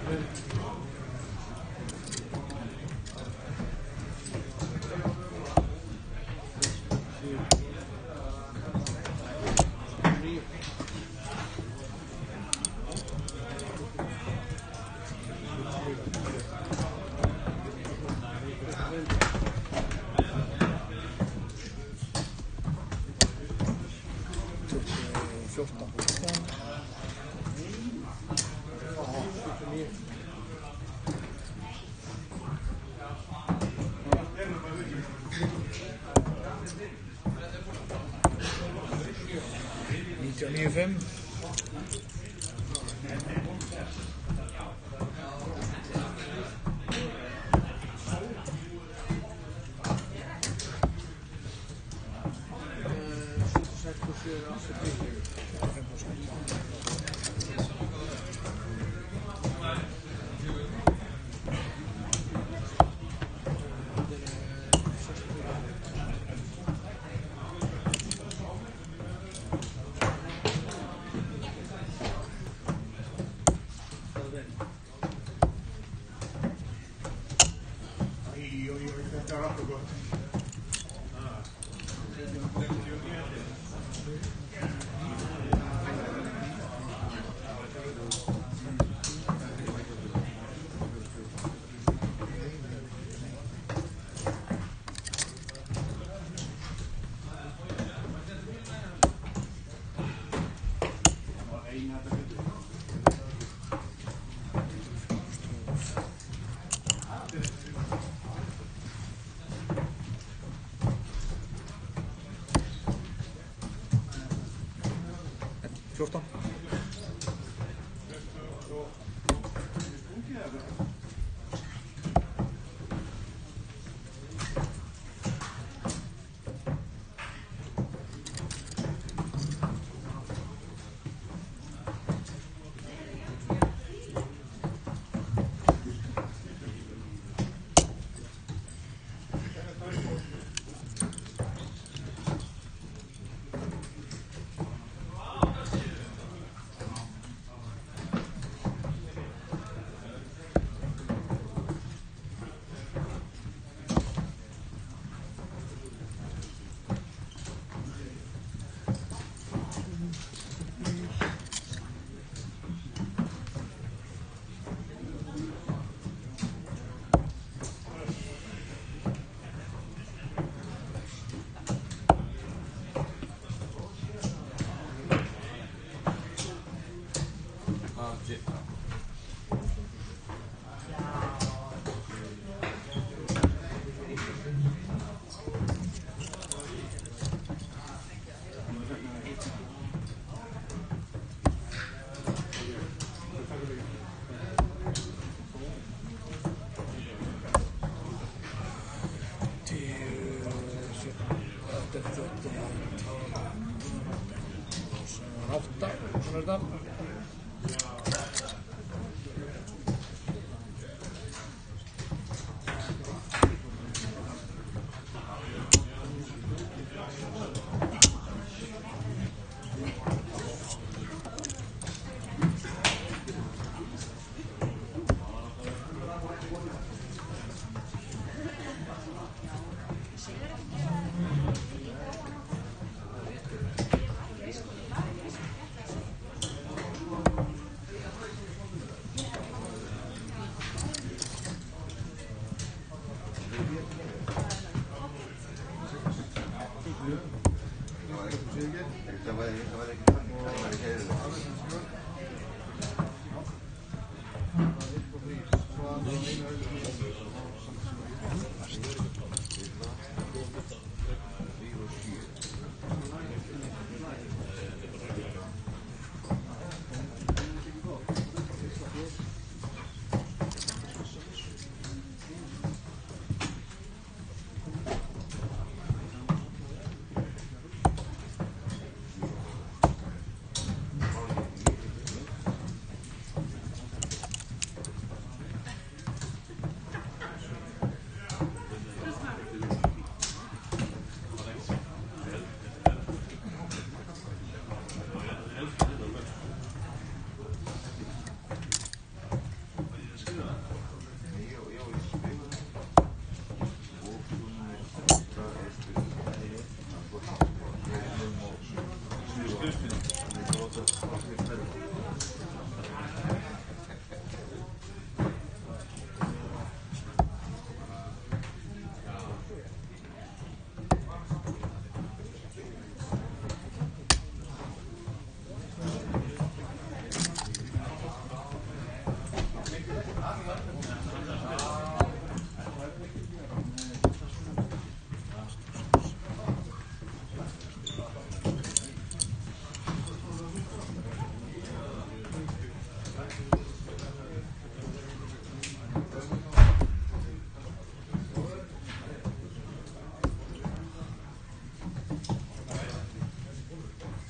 95.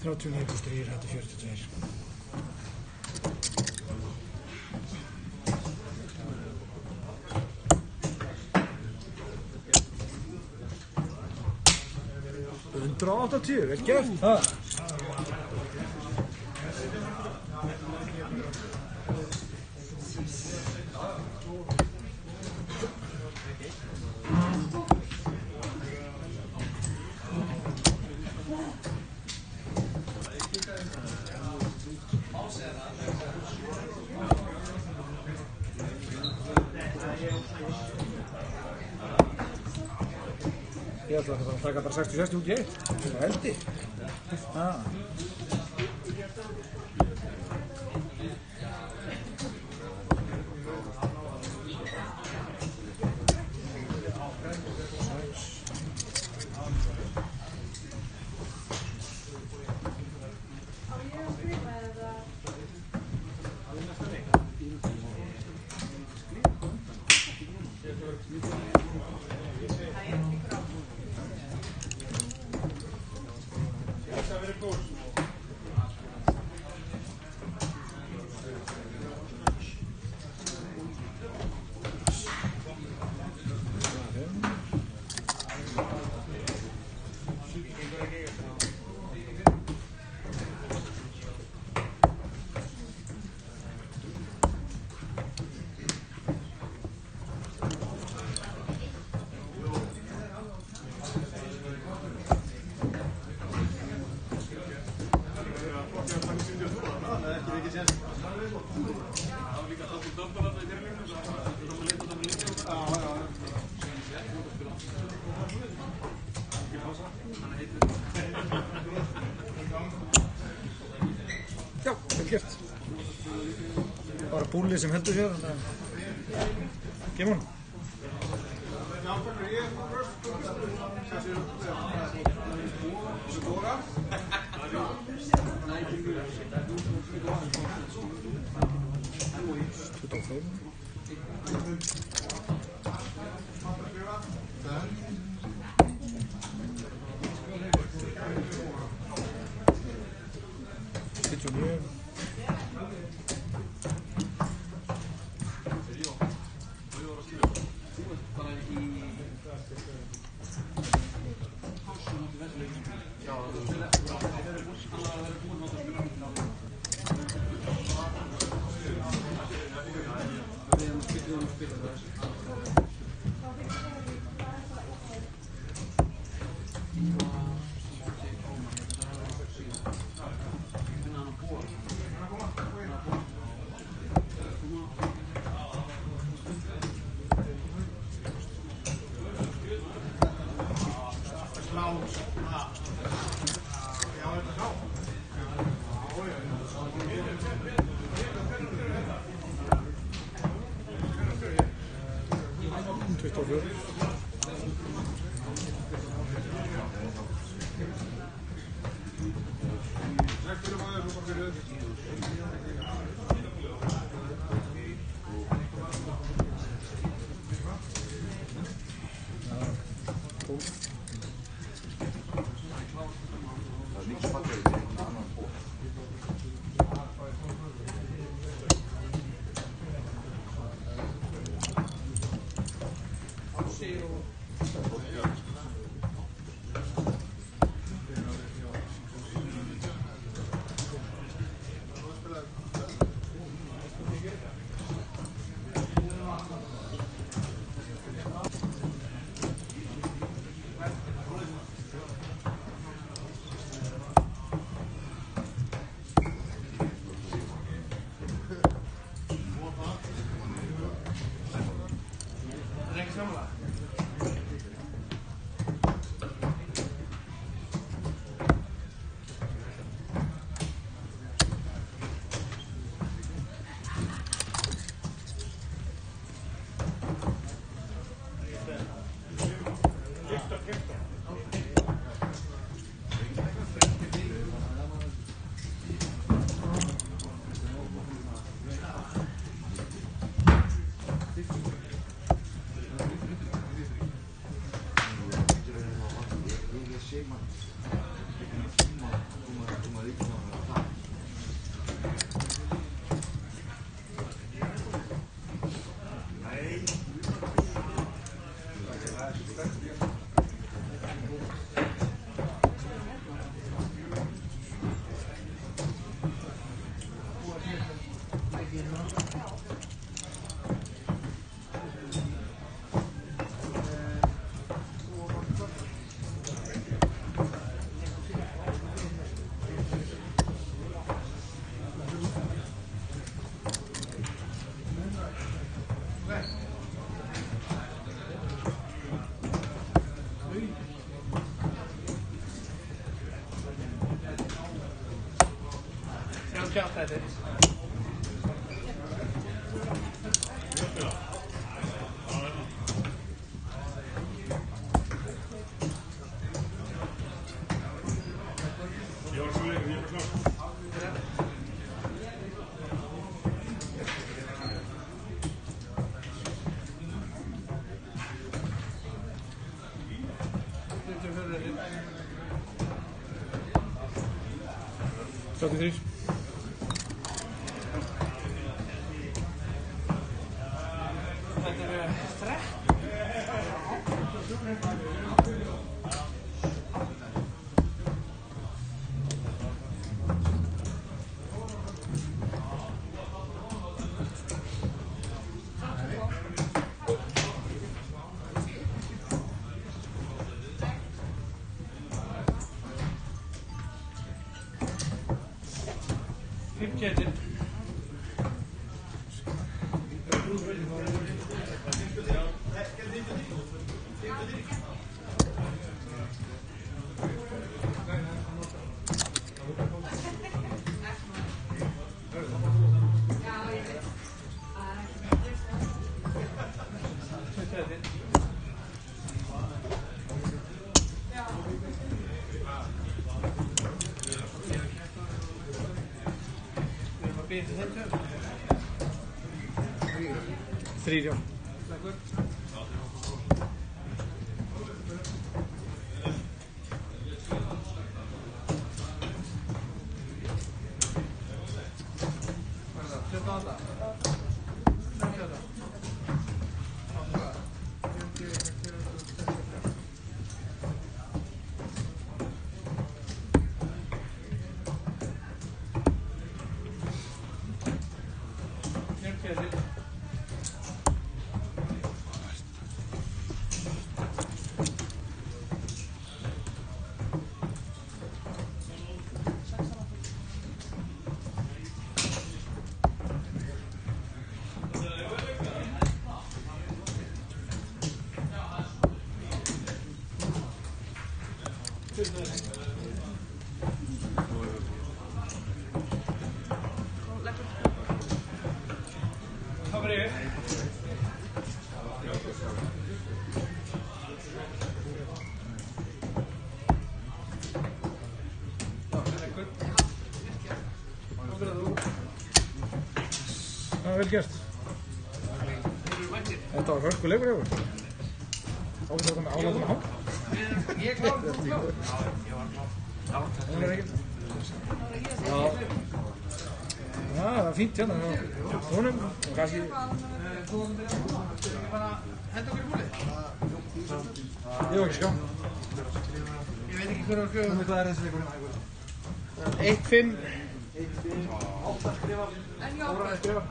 39 + 3, þetta er 42. $180, vel gert. Ég ætla að taka bara 60 út í eitt. Það er heldi. Já, vel gert. Bara búlið sem heldur sér, þannig að gefum hún. 33. Þrír, já. Vel gert. Þetta var hörkuleikur hjá þér. Álátum að há. Ég kláði þú klár. Það var ekki. Já. Já, það var fínt hérna hjá honum og kannski... Þú bara henda okkur í múlið? Ég var ekki ská. Ég veit ekki hver var skjöfum. Hvað er þessi leikur? 1-5. 8 skrifar. 4 skrifar.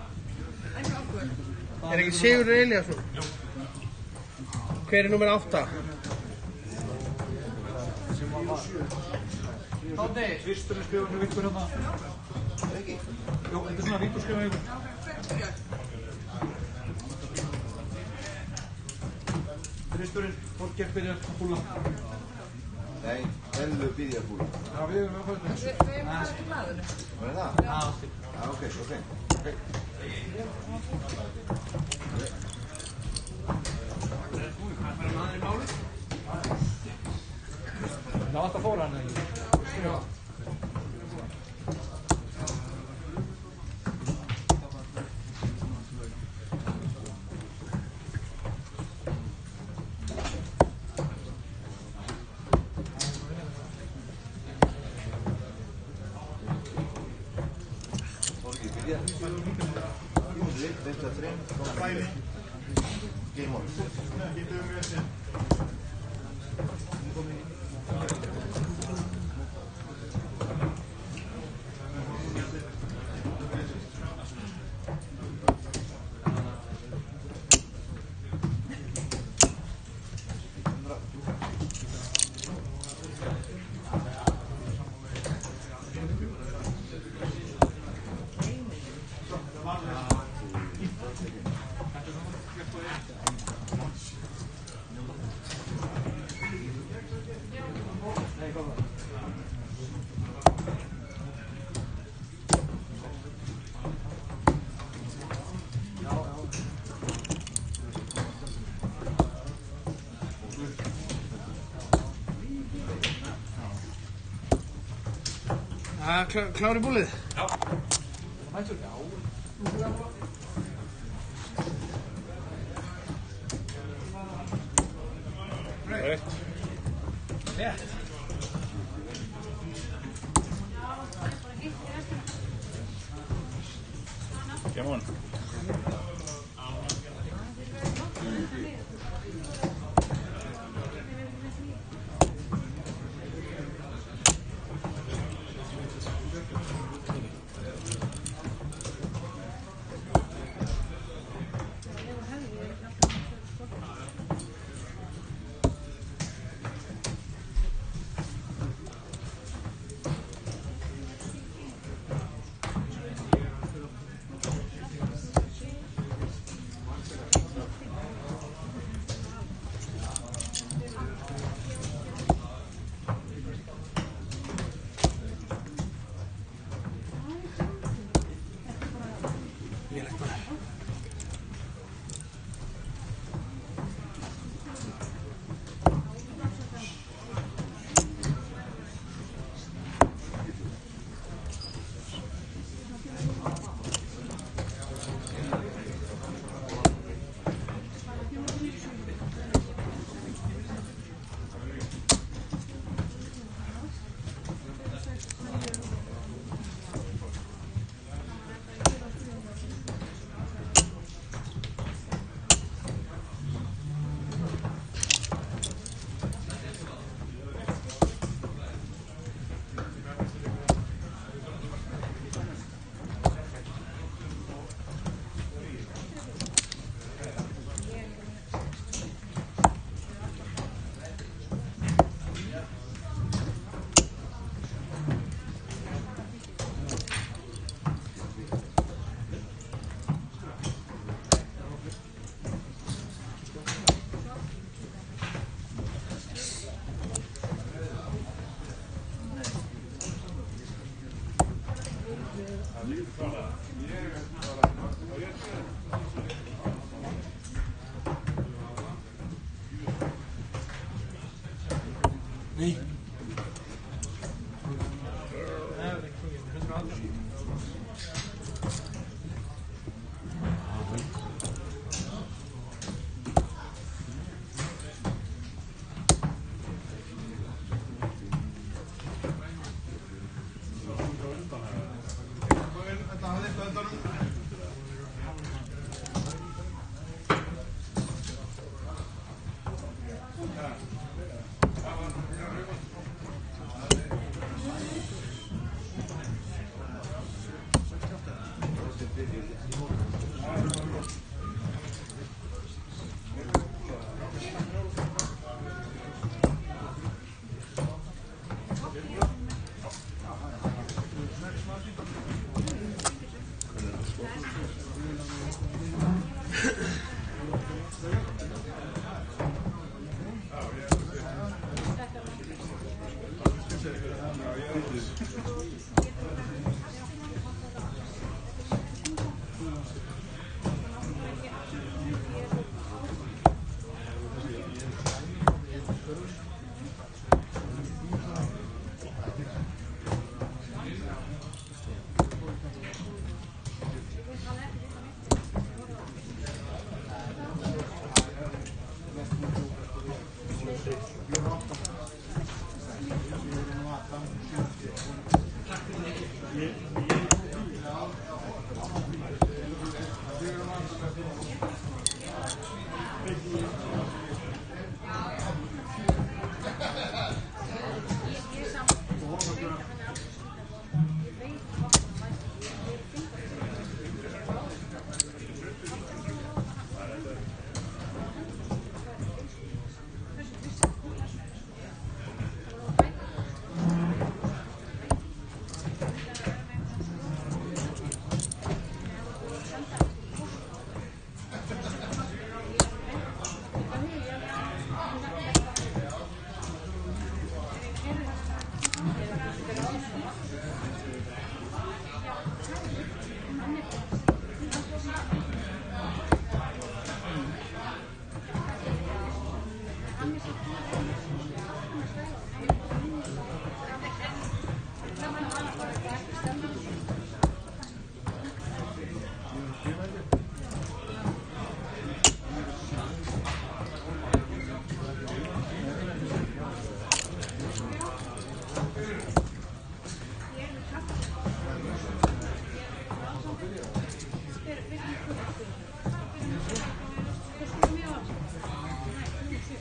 Er ekki Sigurður Elíasson? Hver er númer 8? Tóti! Tvisturinn skrifar fyrir Víkur hérna. Ekki? Jó, þetta er svona Víkur skrifar Víkur. Tvisturinn, Þorgeir byrjar að búla. Nei, Ellu byrjar að búla. Já, við erum að fara þetta. Við erum að fara maðurinn. Var það það? Já, ok. Það var alltaf fóra hann ekki? Já. Klár í búlið? Já. Mættur? Já. Rétt. Rétt. Come on. Nee.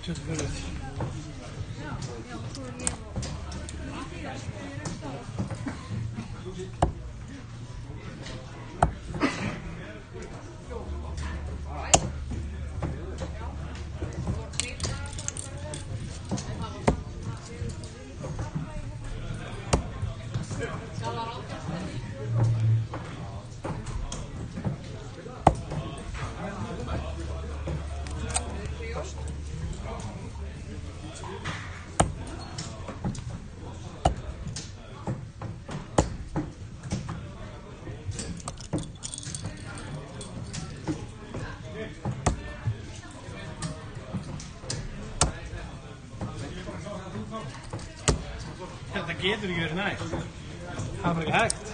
24. Þetta getur ekki verið næst. Það er bara ekki hægt.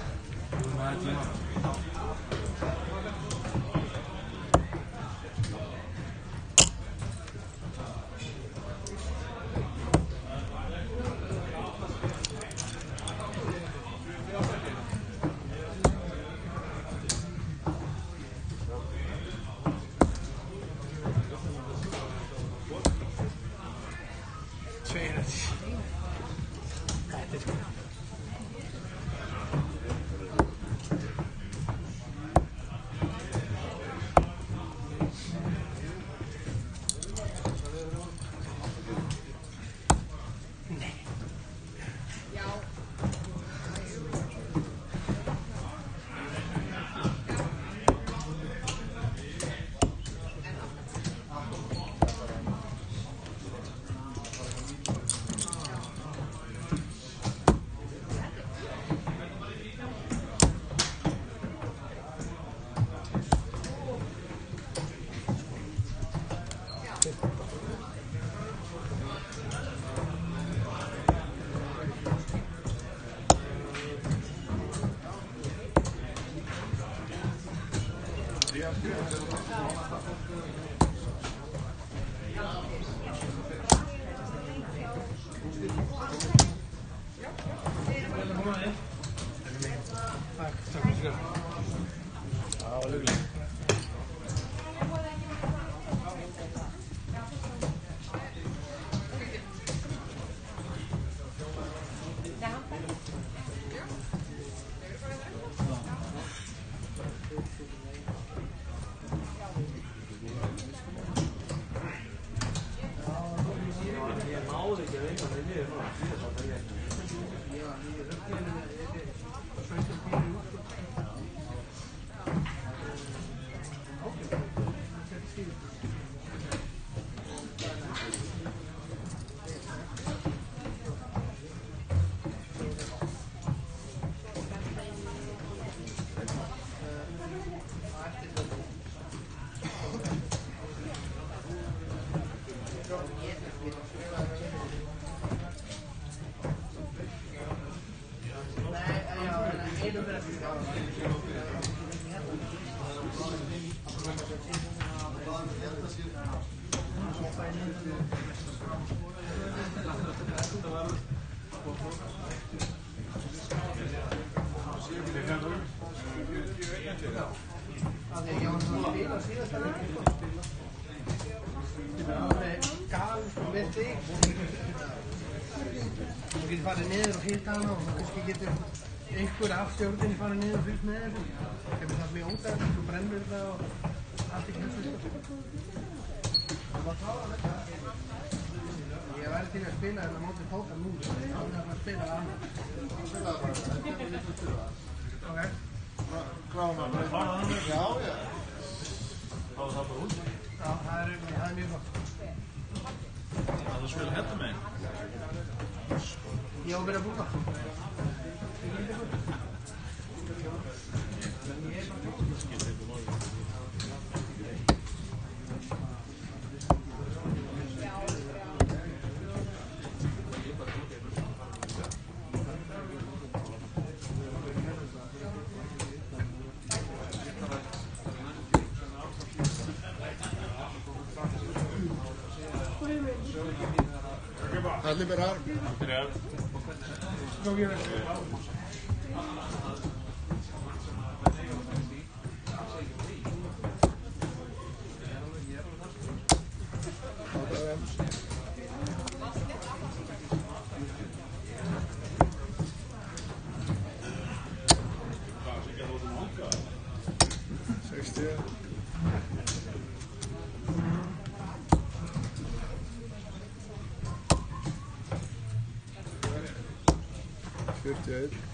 Þú getur farið niður og hýrt hana og kannski getur einhver af stjórninni farið niður og fylgt með þessu. Ef það er mjög ódægt, þú brennur það og allt ekki þessu. Ég væri til að spila þetta mótið póker nú, þá er það bara að spila það annað. Spila það bara, þetta er lítið að spila það. Ok. Kláma það? Já, já. Þá er það bara út? Já, það er mjög gott. Það er spila hérna meginn? Já, við erum búin að. A liberar. Go get it. Otra vez. 51.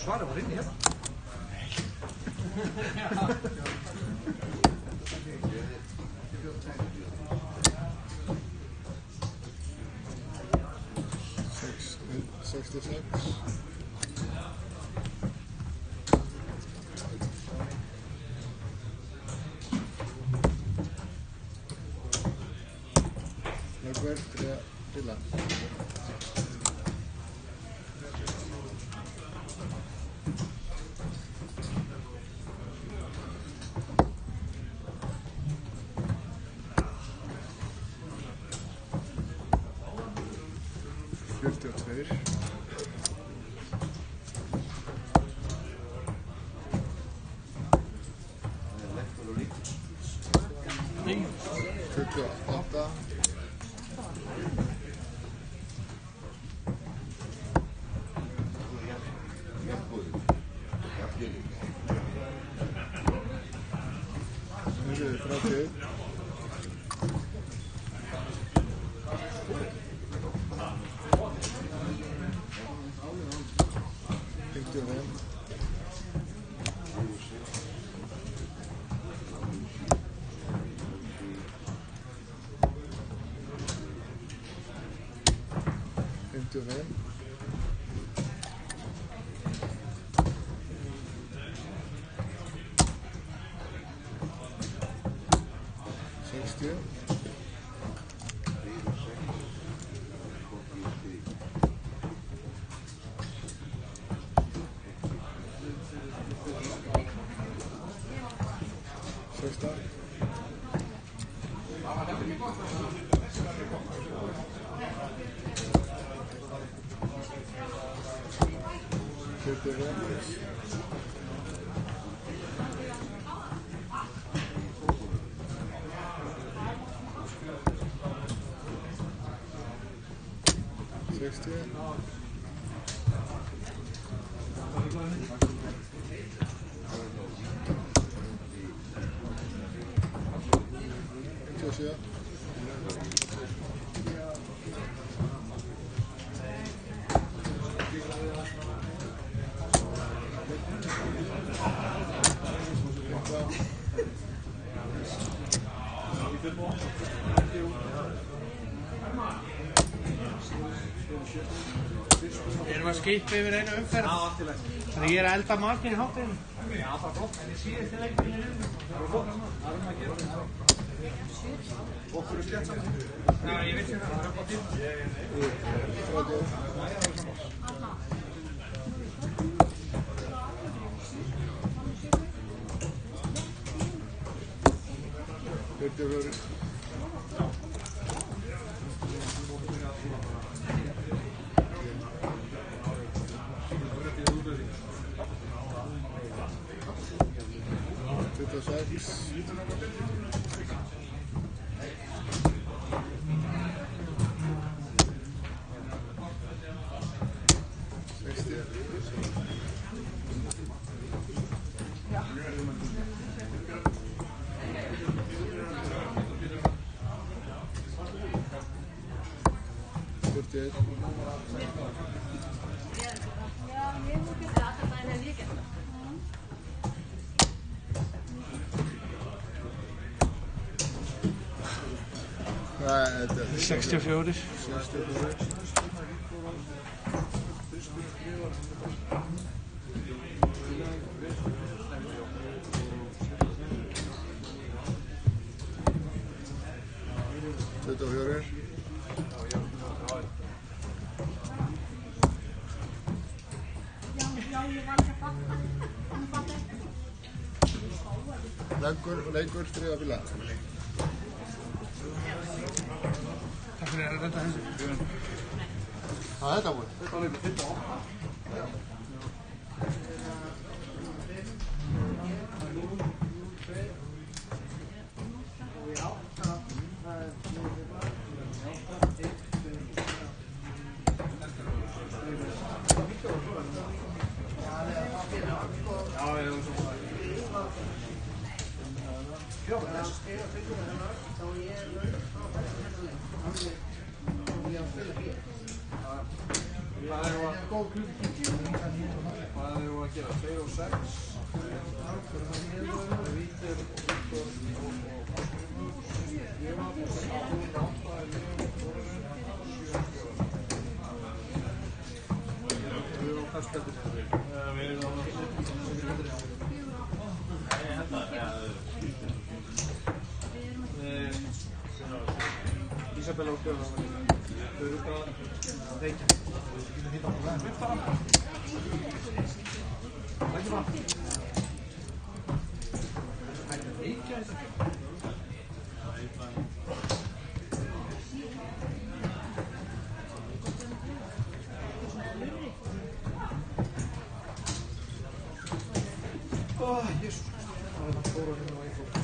Svaret var inni hérna. Erum að skipa yfir einu umferð. Þannig ég að elda matinn í hátinn. Já, bara flott. En ég síðist til leikin í rauninni. Það var flott. Það að gera. Okkur skemmt saman. Já, ég veit sem það. Það er 64. Lengur, þriða bíla. Takk fyrir að redda þessu. Þetta var. Þetta var líka 58. Isabella og Björn. Þau eru bara að reykja. Getur þið bara að lyfta hana? Ekki bara. Það er reykja þetta. Jesús. Það er stóra hérna á einhverjum.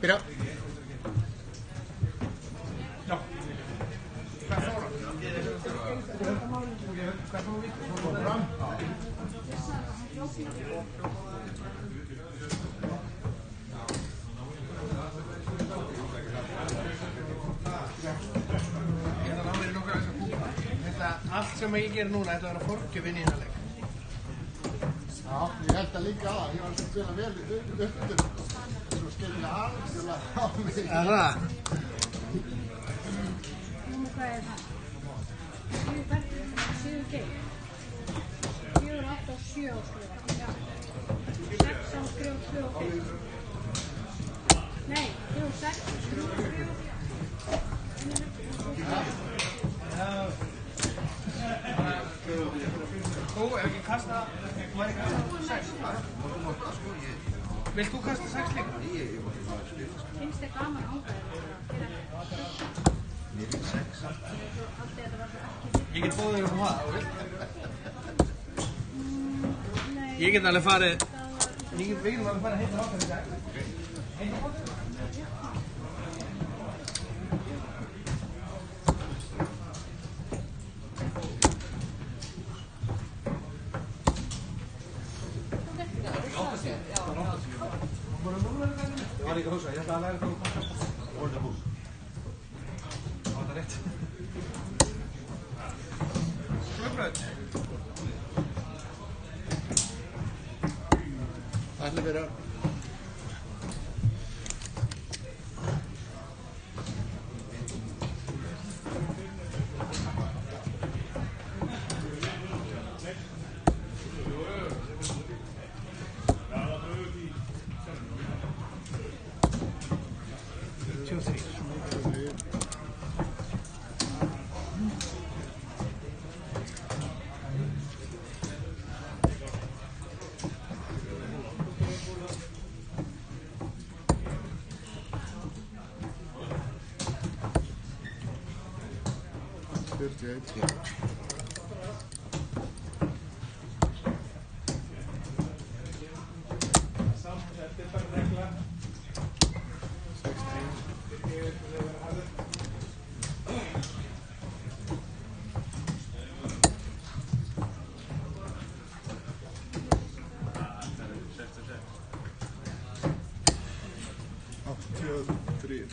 Byrja. Já. Hvað fór hann? Hvað fór við? Fór fram? Allt sem ég ger núna ætla að vera forgjöfinn í þennan leik. Já, ég held að líka að ég var að spila vel upptur. Svo skilja algjörlega á mig. Er það? Hvað er það? 7 bergir, 7 geir. 4, 8 og 7 áskrifa. Já. 6 áskrifa og 2 og 5. Nei, 3 og 6, 3 og 3. Þú, ef ekki kasta, var ekki kasta 6? Vilt þú kasta 6 líka? Finnst þið gaman ángæðið að gera? Mér er 6. Ég get bóðið þér um það, þú vilt? Nei. Ég get alveg farið, við getum alveg farið heim til hátar í dag. Heim til hátar? Ég var líka að hugsa, ég ætla að læra það úr kvarta. Orðabús. Á þetta rétt. Sklöfbröð. Það ætla að vera... 83.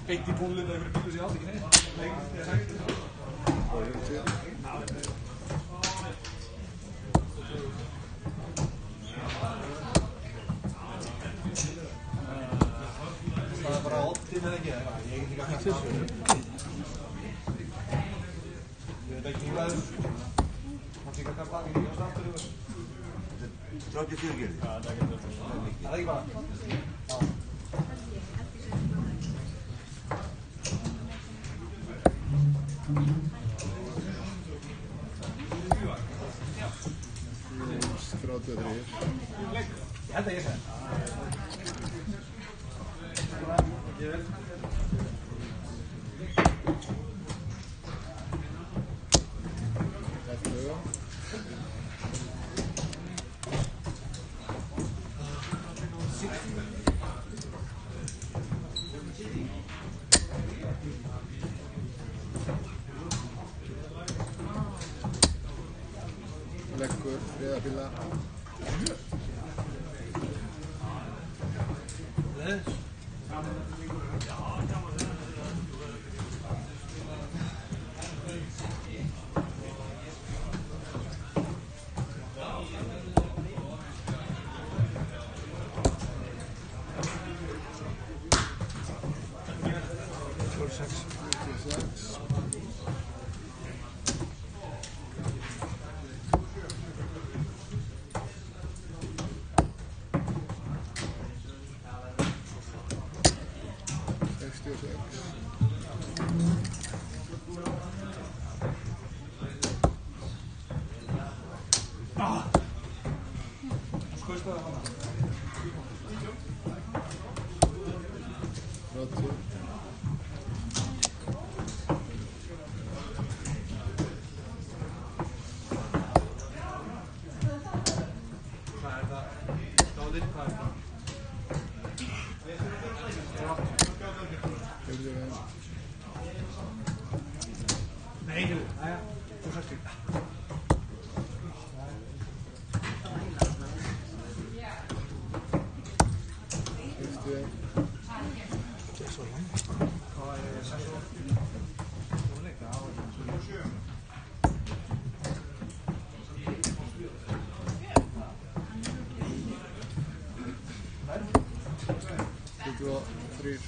Beint í púlinn eða ykkur bílu sér átt, ekki neitt. Það er bara 80 eða ekki, ég get líka hægt það. Ég veit ekki hvað það er að baka í og samtur. 34 gerði. Það er ekki bara. Ég held að ég segja. Leggur, friðabíla. Nej, du. Nej, du har styrt. Det är så långt. Ja, sen så... Då lägger jag av. Det var 3.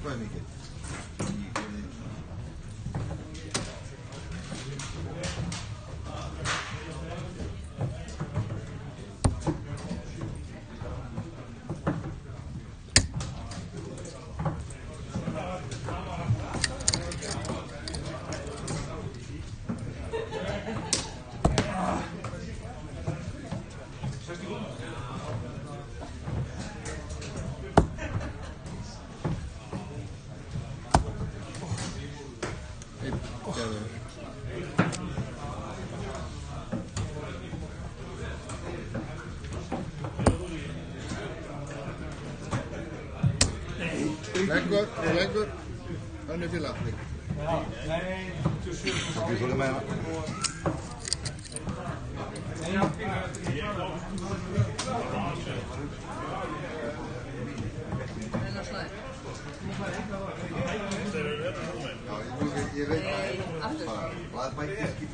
Vad är mycket? Lägger. Han är villa. Ja, nej. Vi får det med. Je weet laat mij kijken.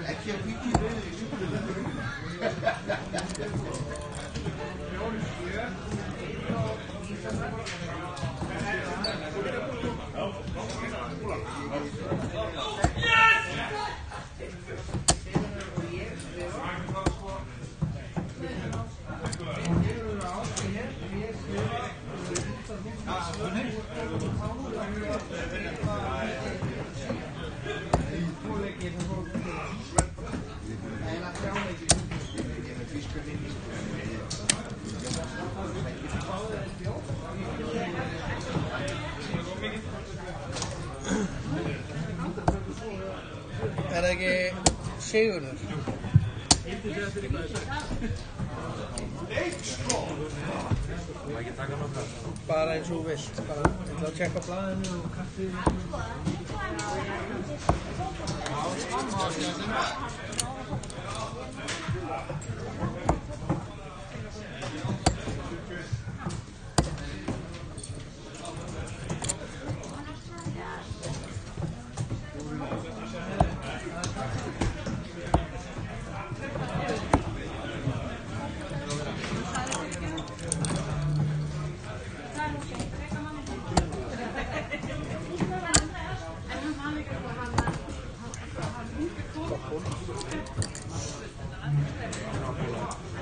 Heb je een það ekki Sigurður? Hildi segja fyrir hvað er sagt. Má ekki taka nokkra? Bara eins og þú vilt. Bara, ég ætla að tjekka blaðinu og kaffi.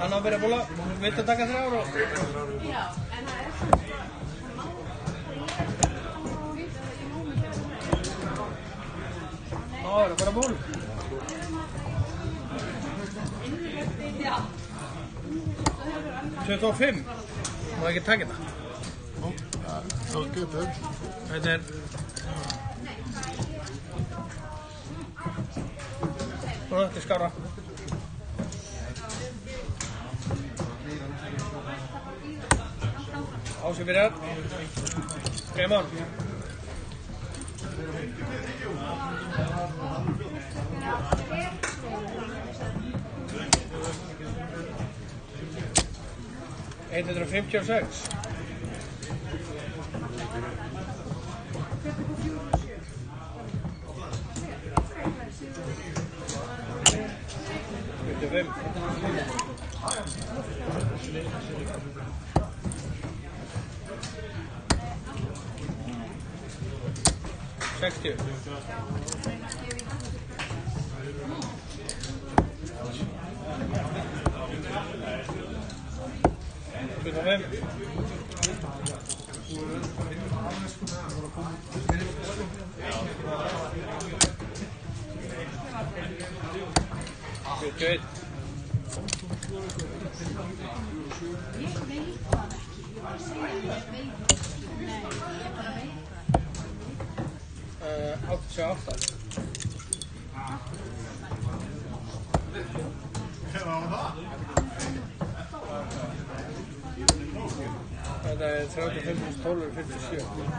Hann á að byrja að bóla. Viltu taka 3 ár og... Já, en það er Ná, það er bara ból. Já. 25. Má ekki taka þetta. Nú, ja, þú getur. Þetta er... Nú, þetta er skára. Ási byrjar. Game on. Eitt 156. Sextio. Good. Þetta er 35.12.57.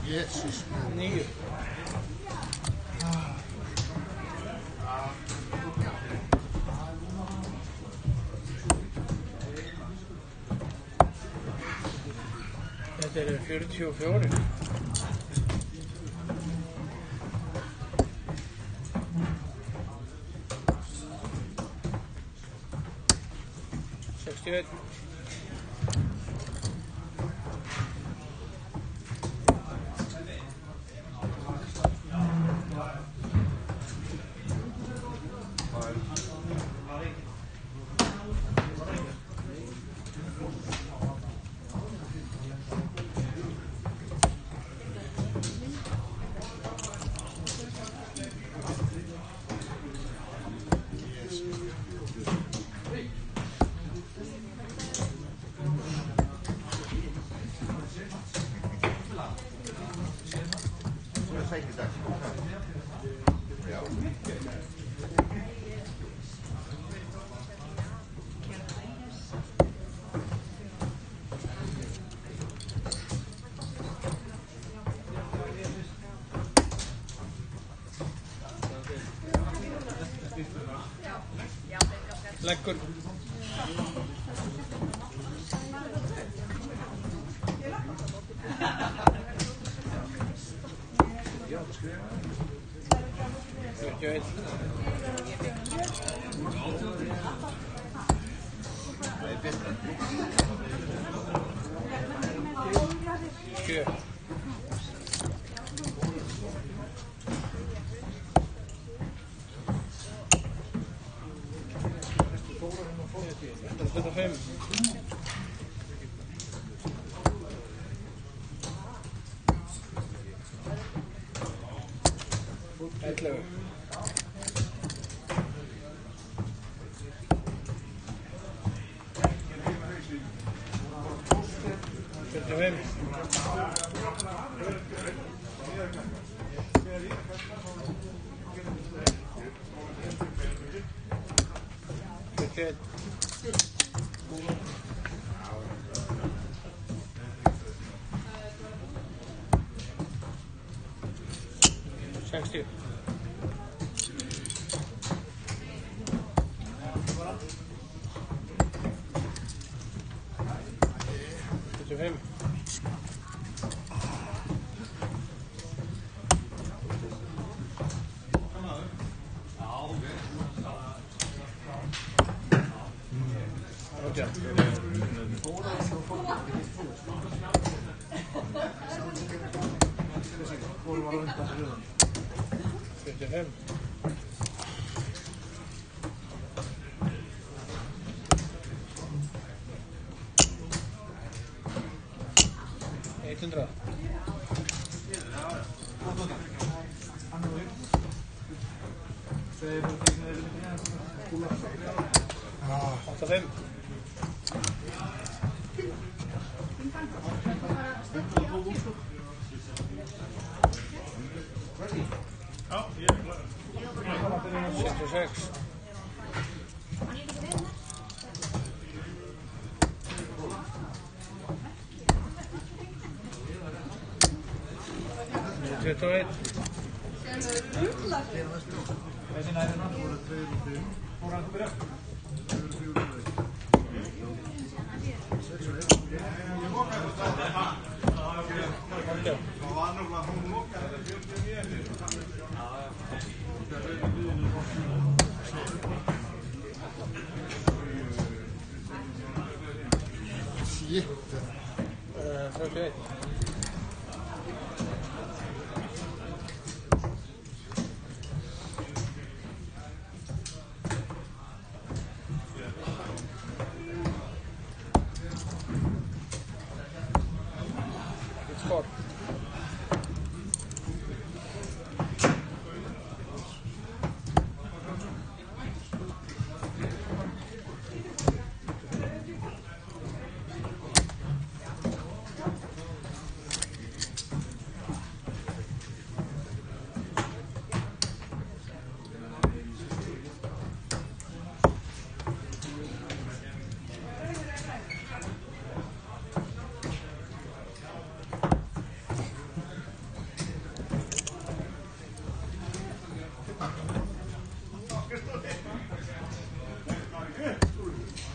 Jesus. 9. Þetta eru 44. Leggur. Good. 60. 75. 75. 100. 85. 66. 21. Þessi næðina voru 2 og 3. Fór hann að byrja? 2 og 4 og 3. Shit. 41.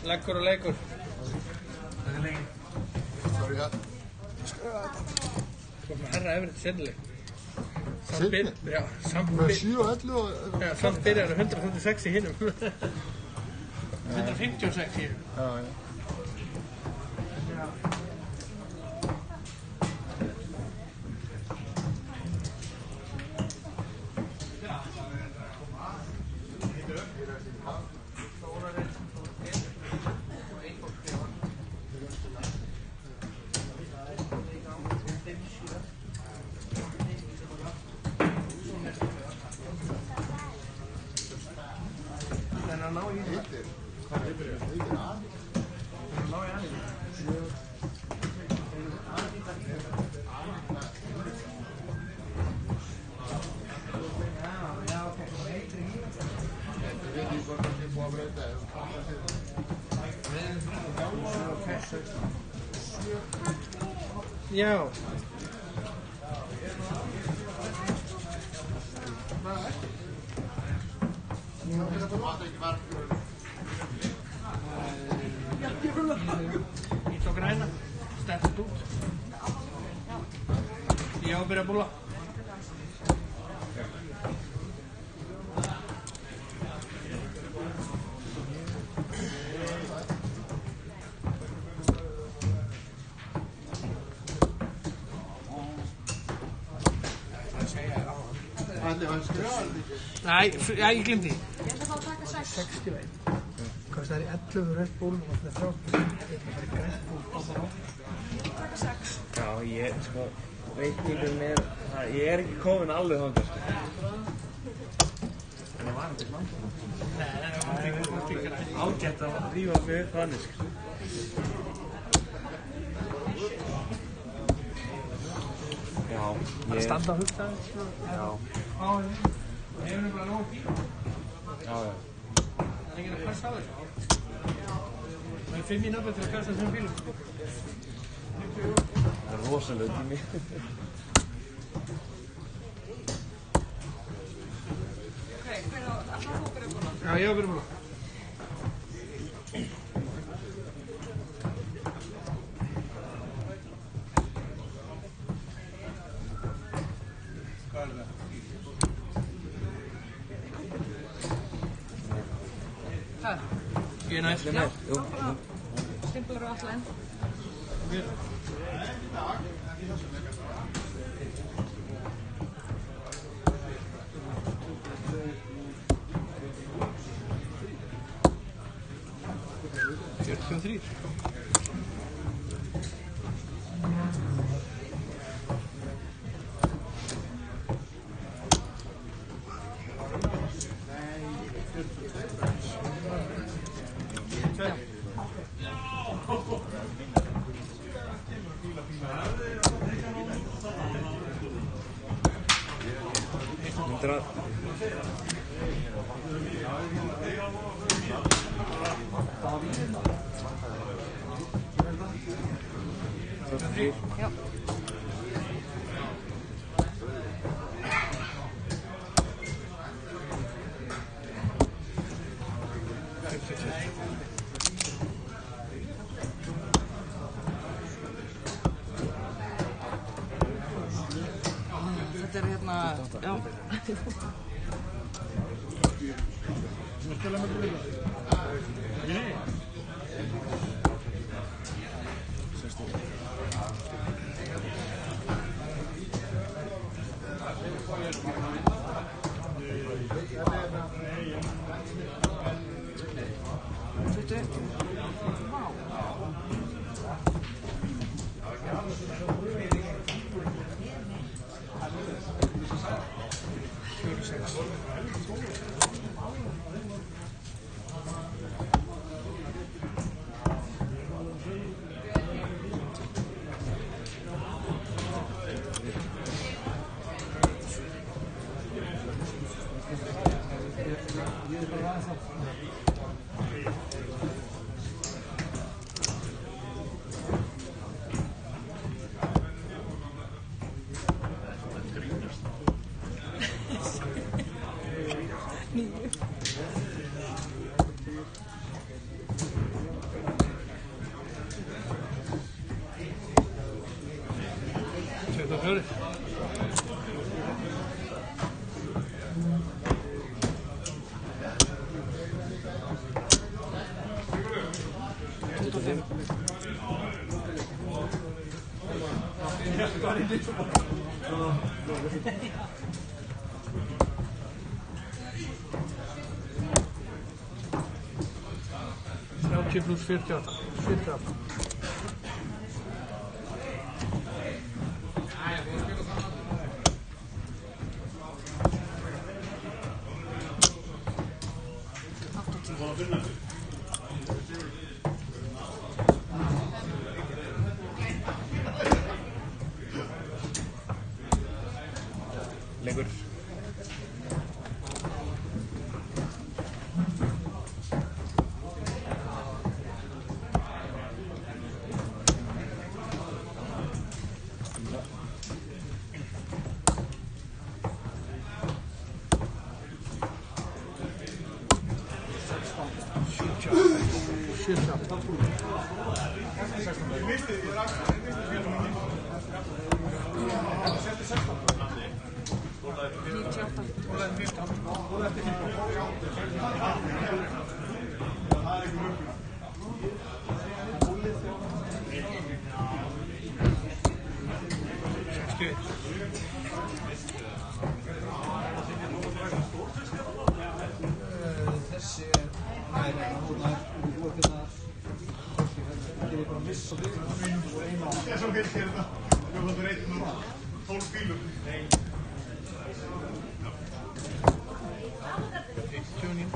Leggur og leikur. Sorry, ja. Þú erum að herra yfir þetta sennileg. Seinni? Já, Með 7 og 11 og... Já, samt byrjar 156 í hinum. 156 í hinum. Já, já. Já. Þetta var ekki verður. Ít á græna, sterkt út. Ég á að byrja að búla. Nei, ég glemdi því. Ég ætla að fá að taka 6. 61. Hvað það er 11 Red Bull og það er 30. Ég ætla að fara í Red Bull á það á. Taka 6. Já, ég, sko, reikningurinn er, ég er ekki komin alveg þangað, sko. En það var ekki smátt. Nei, Ágætt að rífa mig upp þannig, sko. Já, það er standa að hugta þess. Já, Það hefur bara nógu tíma. já. Það er enginn að kasta á þessu. Það er 5 mínútur til að kasta þessum bílum. Það er rosalega tími. Já, ég á að byrja búla. Ég er næst. Já, jú. Stimplar og allan. Já. Þetta er hérna, já. Plus 48. 48. Lengur. Shit up. Ég misti, ég er aftur. Þetta setti 16. Ólaði 15. Ólaði eftir 15. Það ekki mörgur. Þessi nei, hún er búið til að ég bara missa þig og eina á. Ég er svo heilt hérna. Ég var það reitt núna. 12 bílum. Nei. Tjónin.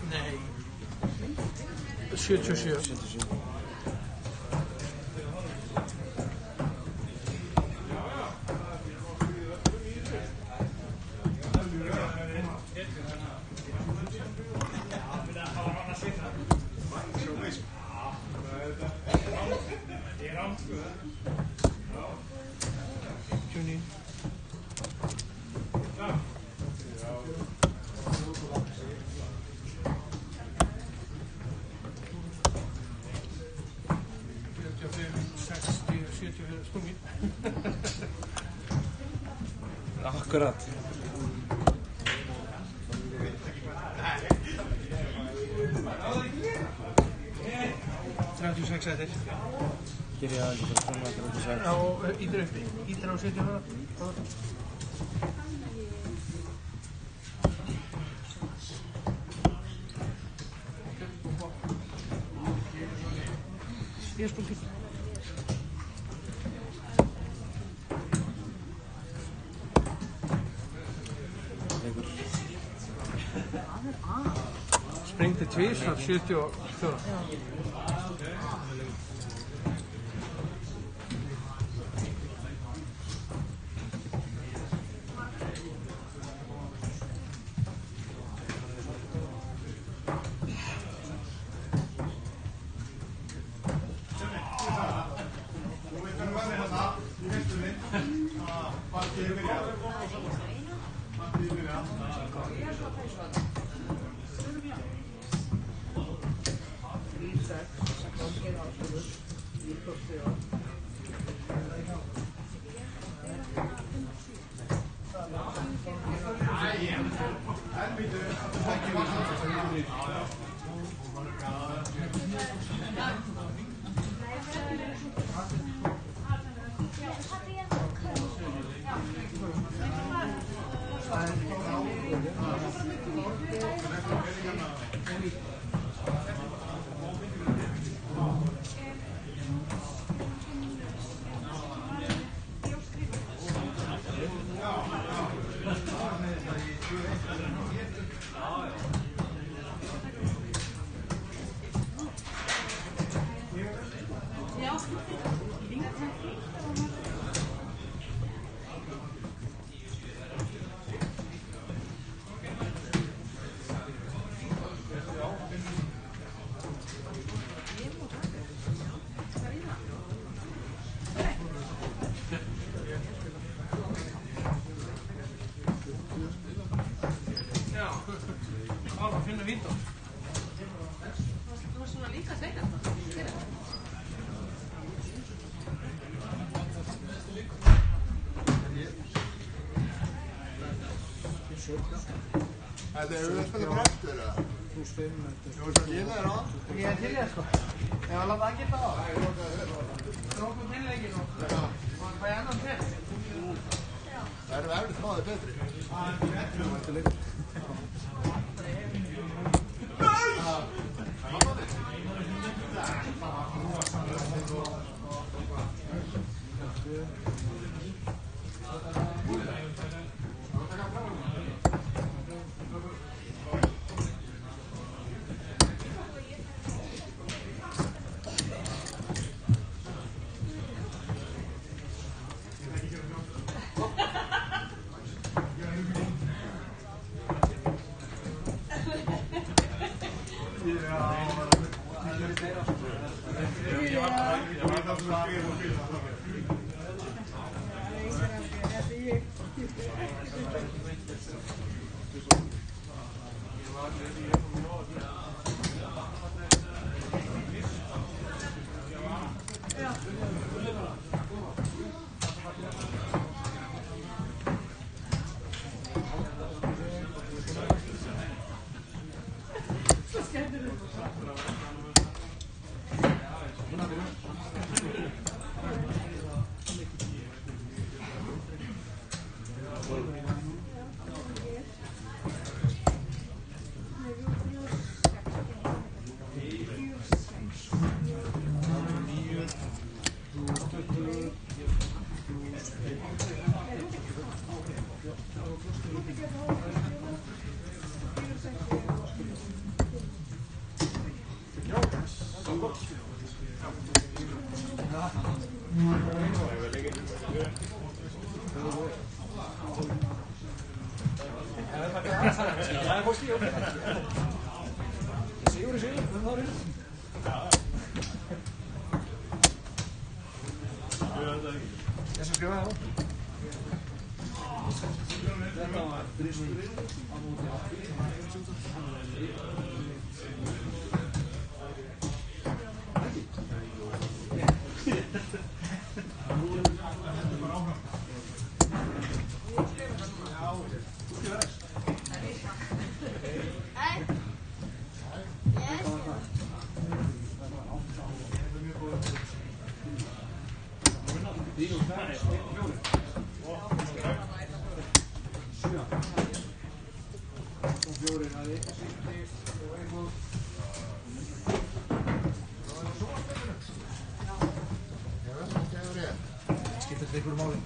Nei. 77. Tjónin. Stungin. Akkurat. Sex eftir. Gerir það ekki fyrir framlega 36. Já, og ítir uppi. Ítir á 74. Ég er spurt. Sprengti tvisvar 74. Þetta er auðvitað bara eftir, eða? Þú spyrir Þú veist að gila þér á? Ég er til í það, sko. Ég var að láta að geta á. Trókum hinleikin og bara í annan tett. Það eru eftir smáðið betri.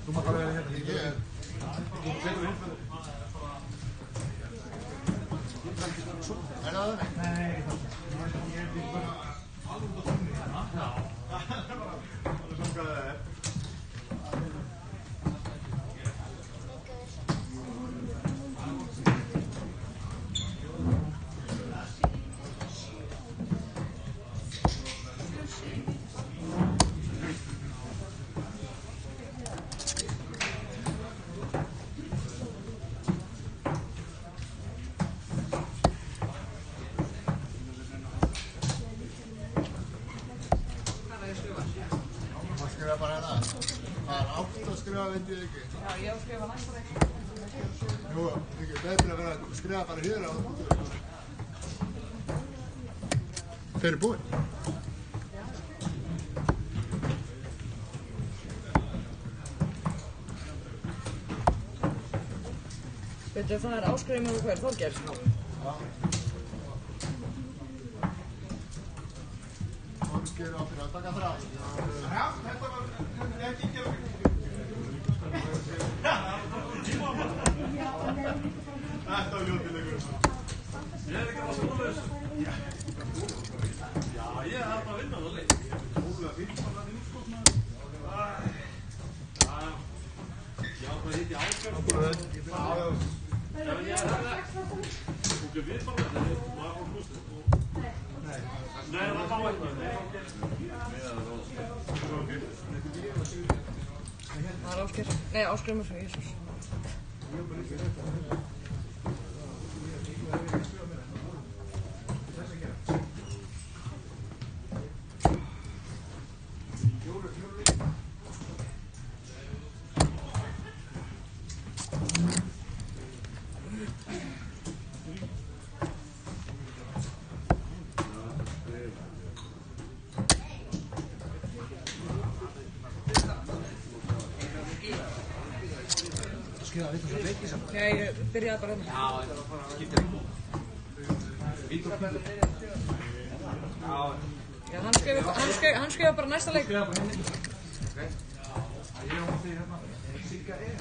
Þú mátt alveg vera hérna. Er það þannig? Nei, ekki það. Veit ég ekki. Já, ég á að skrifa næsta leik. Jú, ekki betur að vera að skrifa bara hér á Þeir eru búin. Veitu, það er Ásgrímur og hver? Þorgeir? Já. Þorgeir áttir að taka þrá. Já, þetta var ekki ekki. Þetta var ljótilegur. Ég er ekki að passa búinlegs. Já, ég er bara að vinna það leik. Ólega fyrst var það innskotnaður. Já, það hitti Ásgrímur. Já, ég er það. Ok, við bara þetta. Það var frá hlustu. Nei, það má ekki. Það er Ásgeir. Nei, Ásgrímur. Jesús. Já, ég byrjaði bara hérna. Já, skiptir ekki. Já, hann skrifa bara næsta leik. Skrifa bara henni. Ok. Ég á því hérna. Sigga er.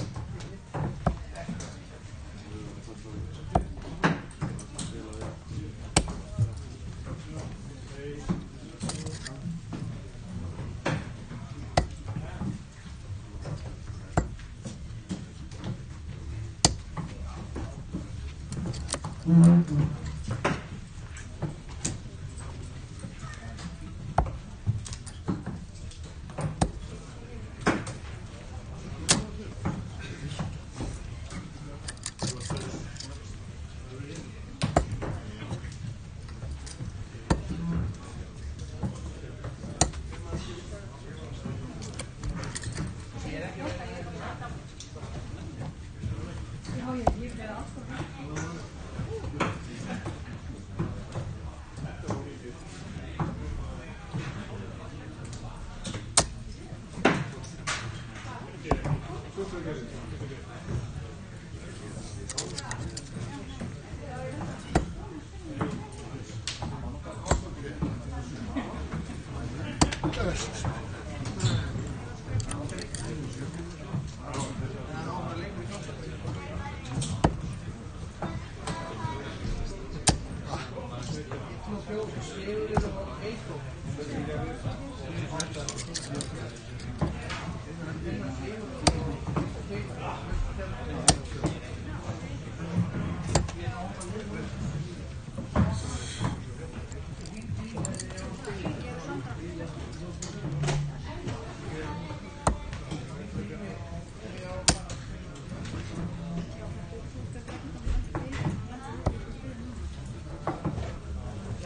Öst.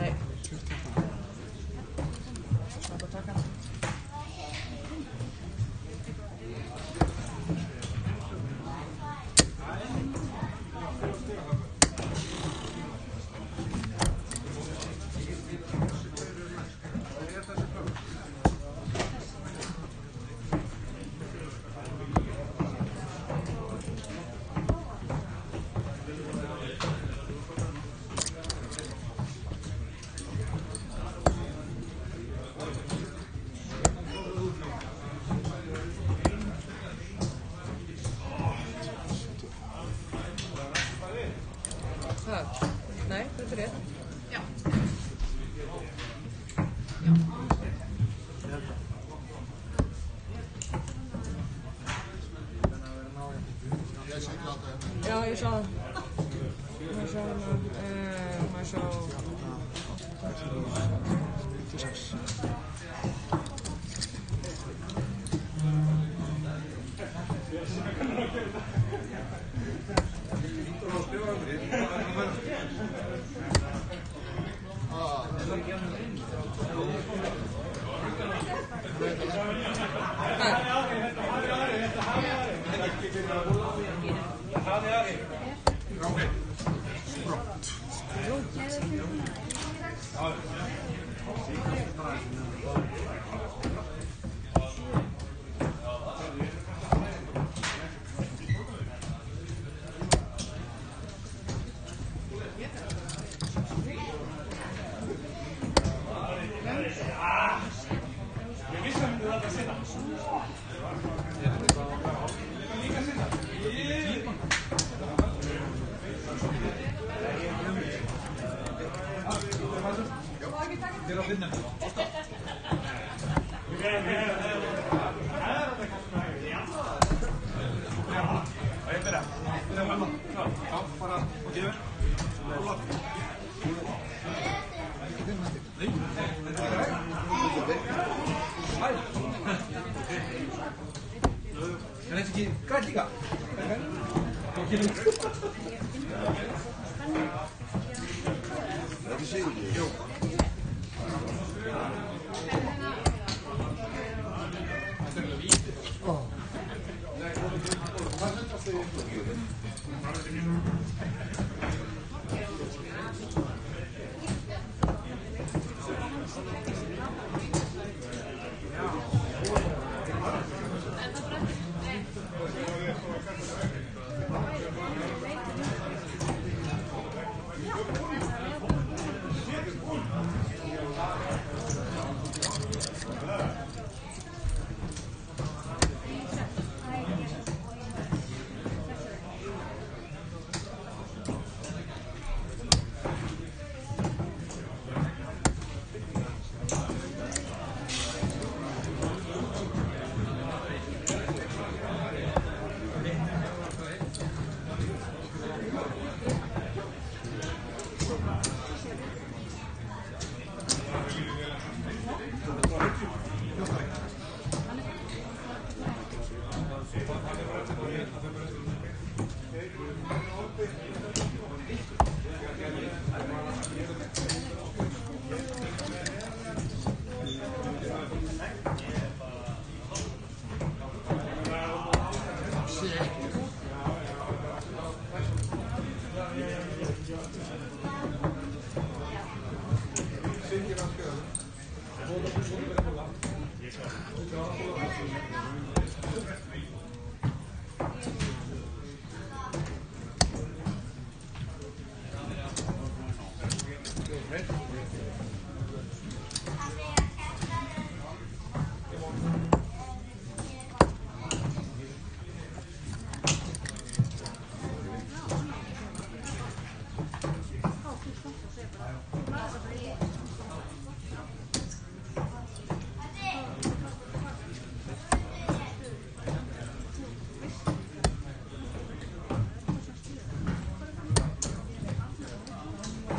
Nej. Snart att taka. Här. Nej, det är inte det. Jag känner att det är Ja, jag sa... Maar zo...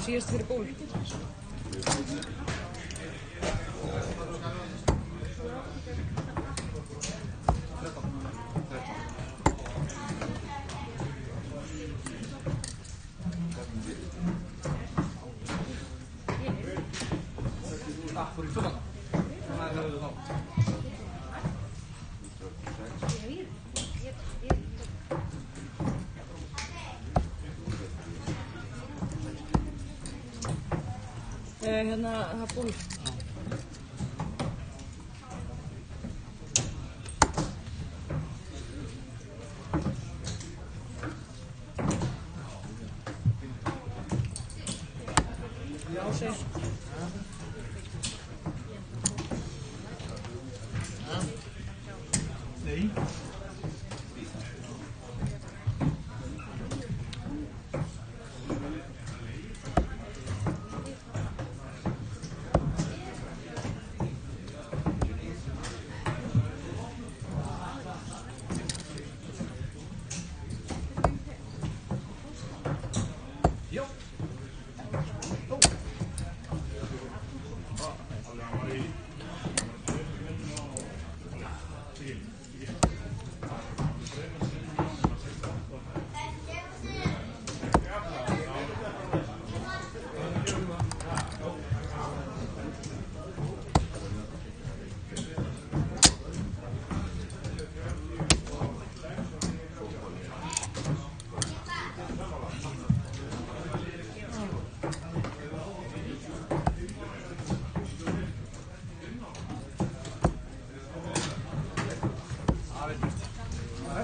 Síðast fyrir ból. Fór í fullan. Hvað er það þá? Hérna, það er ból. Já, segir. Nei. Jo.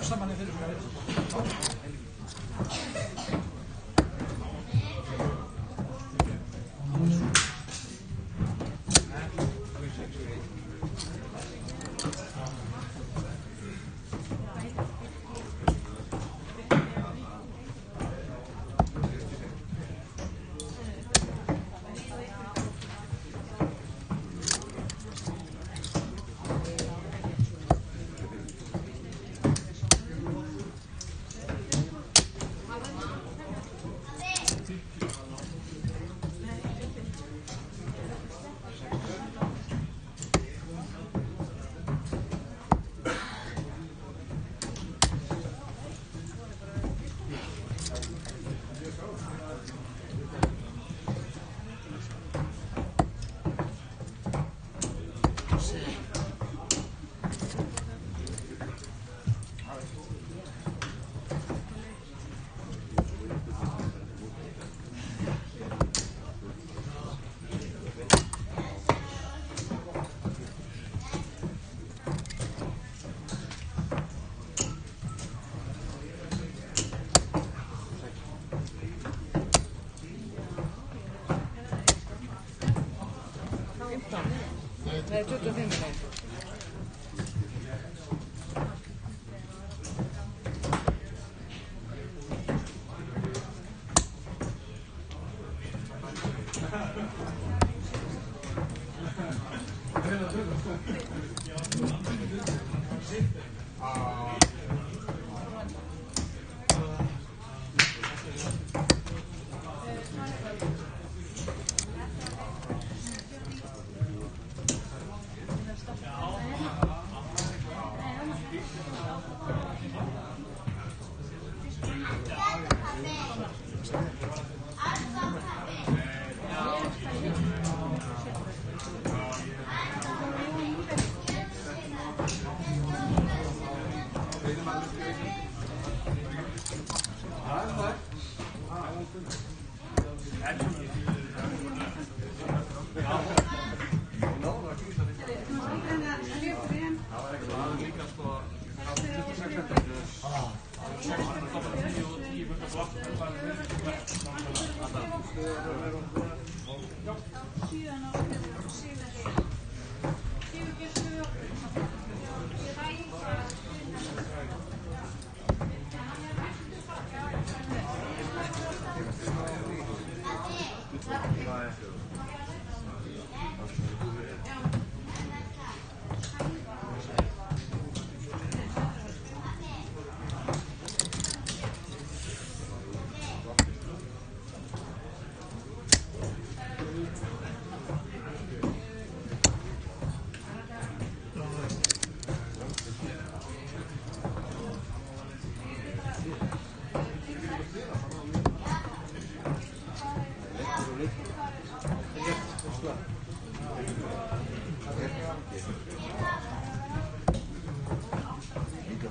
Saman í fyrir svona veit. Nei, 25 nei. Líka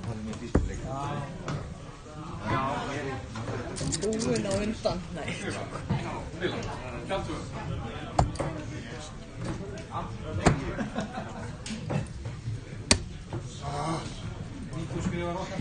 farið með fyrstu leik. Búinn á undan. Nei. Níku skrifar okkar.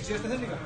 Síðasta hellinga.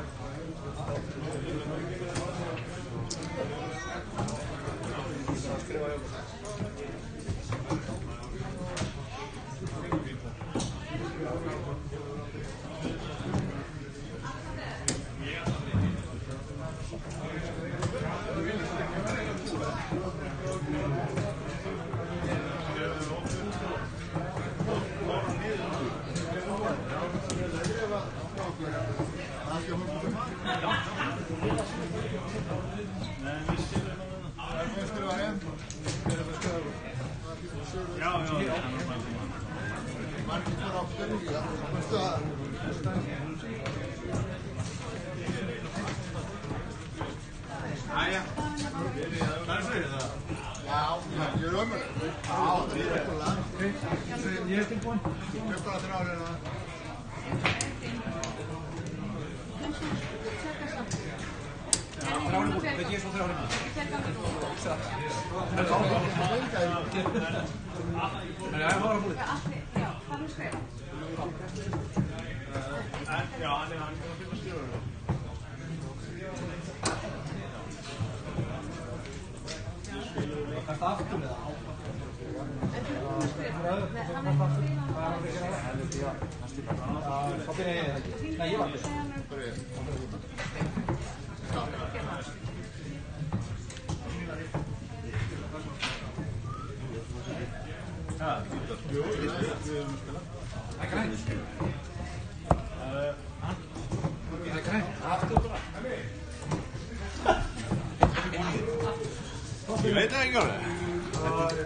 Ég veit það ekki alveg.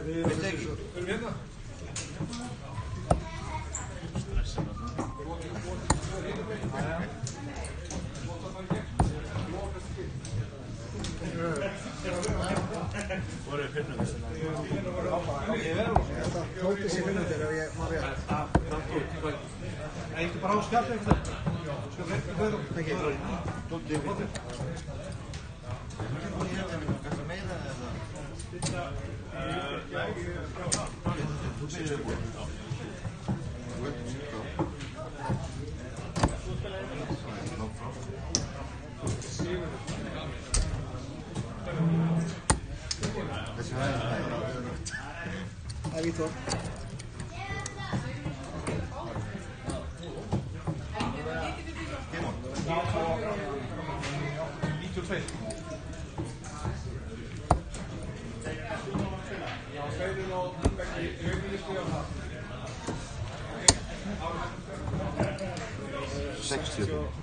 Veit það ekki. Erum við hérna? Hvor er Finnland? Tóti sér Finnlandir ef ég má rétt. Ekki bara á skjálfi eitthvað. Skal við ekki fyrir? Ekki. Tóti. Kannski meira eða? Þú segir það. Þú ert sér þá. Þessi hægir það. Það er Vítor. Kemur. 92. Já, Sveinur og Beggi, auðvitað á það. 60.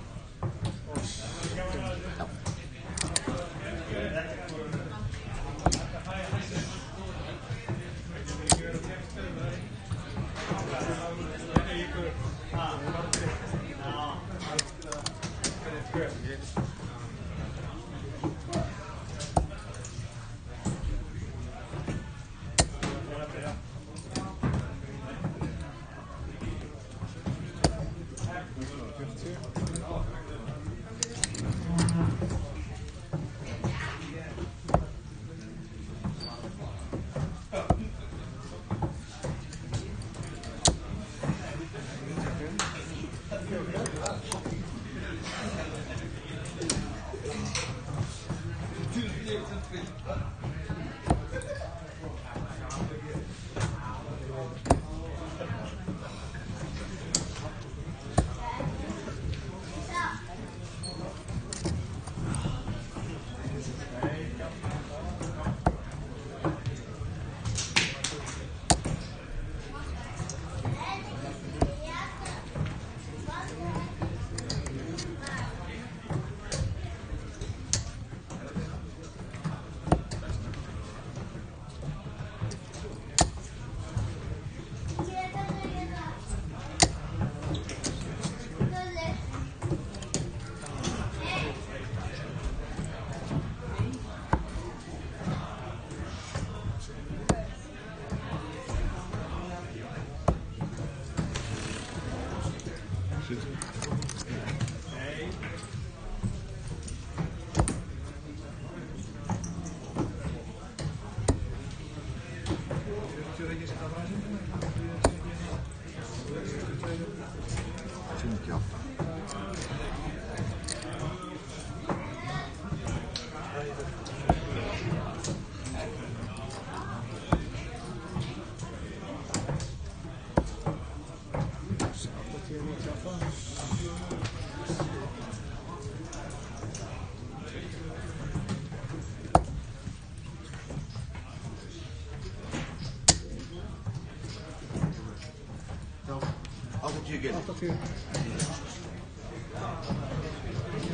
80.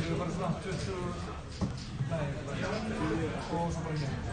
Det var fram 20. Nej, och så var det.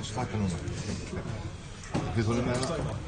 slaka núna. Þið þólum með það?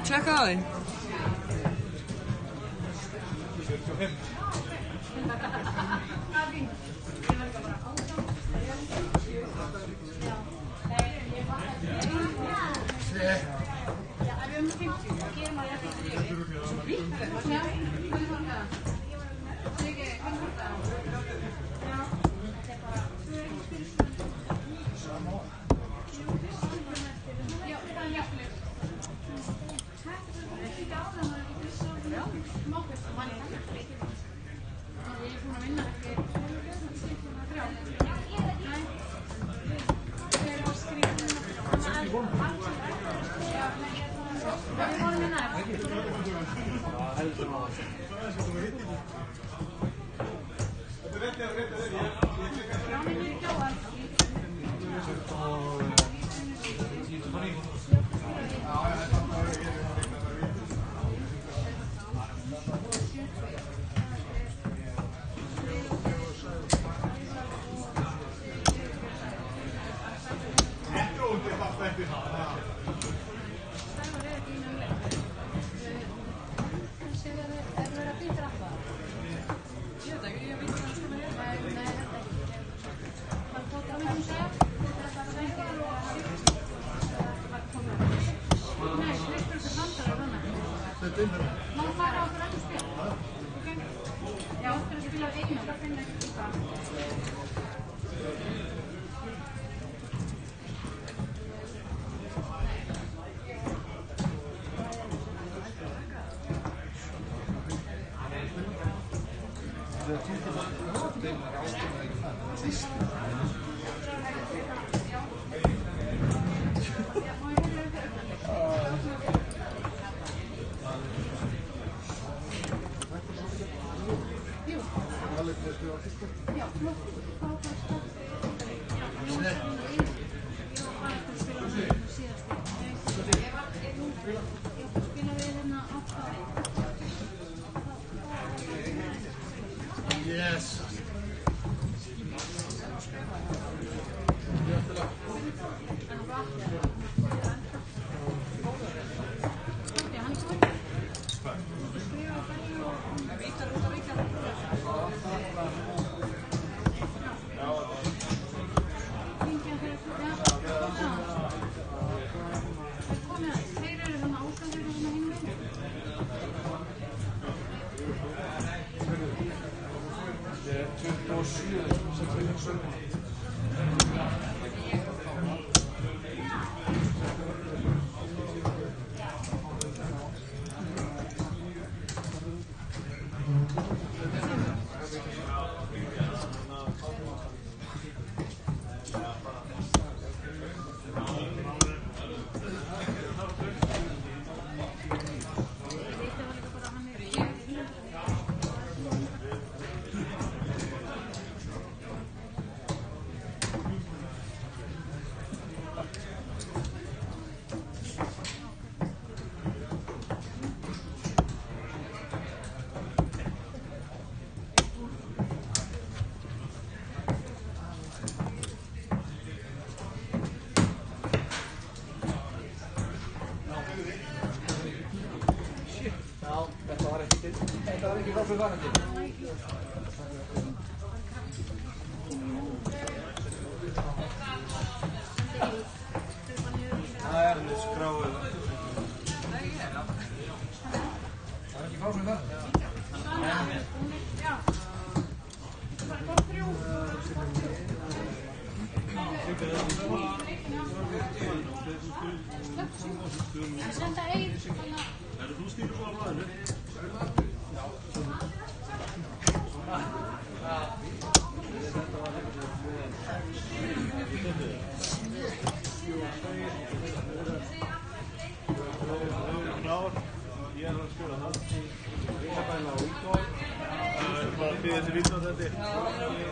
Tjekka á því. Ja, ef við 50, þá gerum við 50. Við vorum hérna eftir. Ránin í gjóðar. Má fara okkur eftir spil? Já, fyrir að spila einu, það finnir ekki líka. Yes.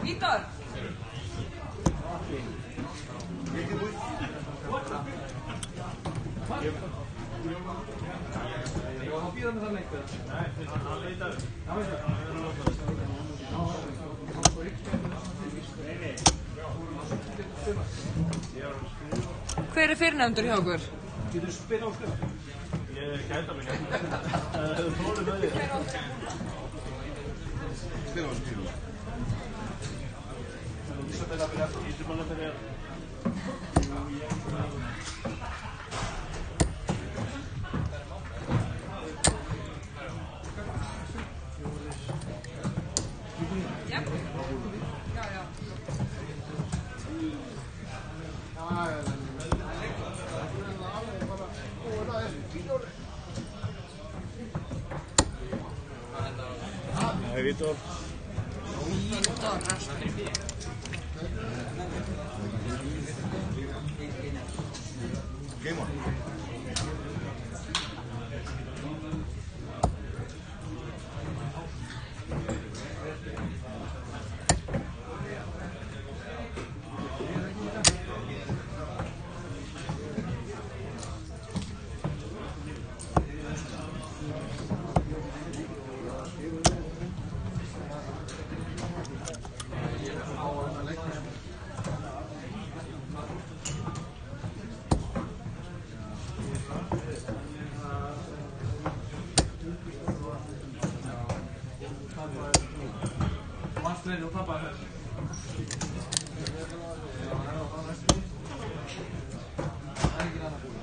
Vítor! Hver er fyrirnefndur hjá okkur? Getur þú spila á skrif? Ég gæta mig ekki. Það þólir með þér. Spila á skrif. Isabella Pereira. Ja. Ja, ja. Hej Vítor. Vítor, Rastri. Game on. bara þess. Það er ekki annað búið.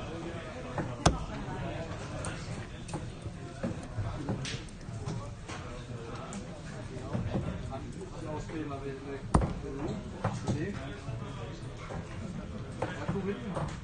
Hann á að spila við þig. Þú viljum það.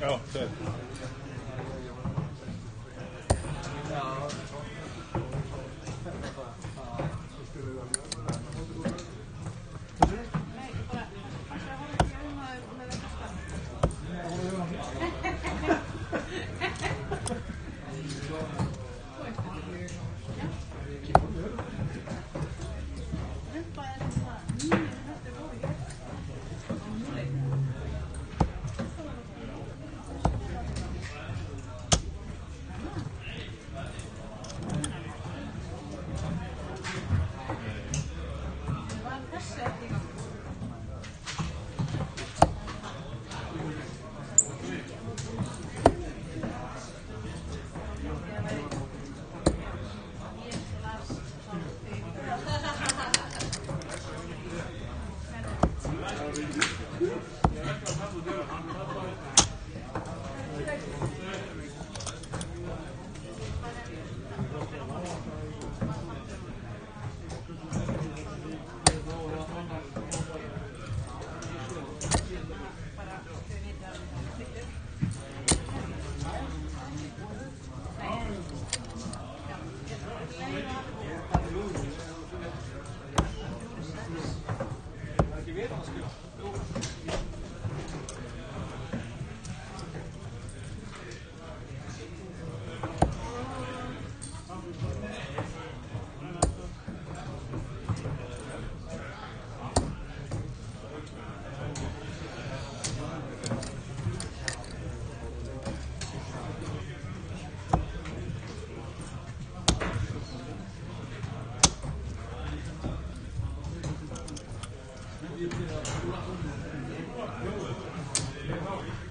Ja, det. Thank you.